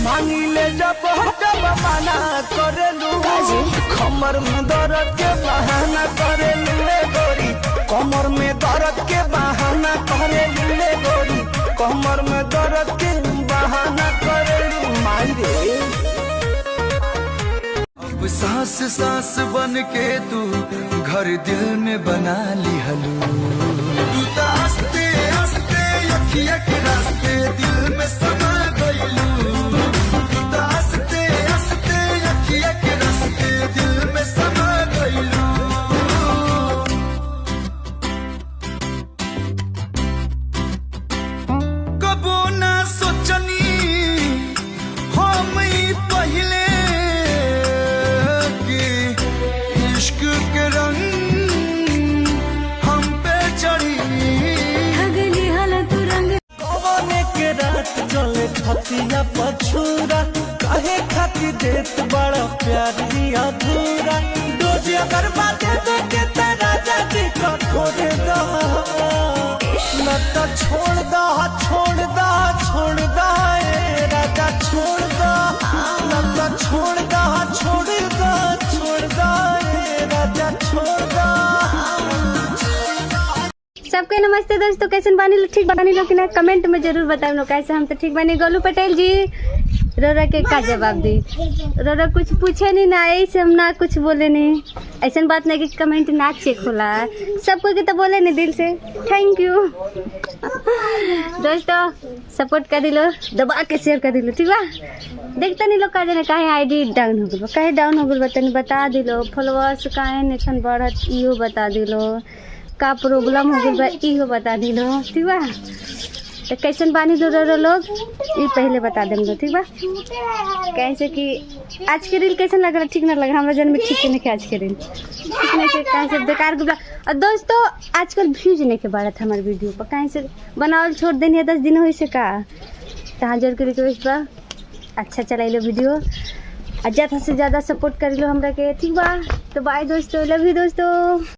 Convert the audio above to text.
मांगी ले जब मना करेलू कमर में दर्द के बहाना करेलू ले गोरी कमर में दर्द के बहाना करेलू ले गोरी कमर में दर्द के बहाना करेलू माई रे। अब सांस सांस बन के तू घर दिल में बना ली हलू तू तो हंसते हंसते अखियाँ के रास्ते दिल में समा गईलू तू तो हंसते हंसते अखियाँ के रास्ते दिल में समा गईलू। कबो ना सोचनी हम पहले कि इश्क के रंग हम पे चढ़ी के रात चले खतिया पछूरा काहे खाती देत बड़ा प्यार अधूरा डोज अगर बातें दे के तेरा जाती को छोड़ दो न तो छोड़ दो छोड़ दो छोड़ दो राजा छोड़ दो न तो छोड़ दो छोड़ दो छोड़ दो राजा छोड़ दो। सबके नमस्ते दोस्तों, कैसे बानी लो? ठीक बानी लो कि ना? कमेंट में जरूर बताओ लो कैसे। हम तो ठीक बानी। गोलू पटेल जी रोरा के का जवाब दी? रोरा कुछ पूछे नहीं ना, ऐसे हम ना कुछ बोले नहीं। ऐसा बात नहीं कि कमेंट ना चेक होला, सबको के तो बोले नहीं दिल से। थैंक यू दोस्तों, सपोर्ट कर दिलो, दबा के शेयर कर दिलो, ठीक बा? देखता नहीं लोग का जाने काहे आईडी डाउन हो गल, काहे डाउन हो गल तनी बता दिलो। फॉलोअर्स काहे नहीं बढ़त इहो बता दिलो, का प्रॉब्लम हो गई बा इहो बता दिलो, ठीक बा? तो कैसन बानी दो लोग ये पहले बता देंगे, ठीक बा? कैसे कि आज के रील कैसन लग रहा? ठीक ना लग रहा? हमारे जन्म में ठीक नहीं के आज के रील ठीक नहीं से कहाँ से बेकार गुबला। और दोस्तों आजकल व्यूज नहीं के बढ़त हमारे वीडियो पर, कहीं से बनावल छोड़ देनी है 10 दिन हो से का। तो हाँ जरूर रिक्वेस्ट बा अच्छा चला लो वीडियो और ज़्यादा से ज़्यादा सपोर्ट कर लो हमरा के, ठीक बा? तो बाय दोस्तों, लव यू दोस्तों।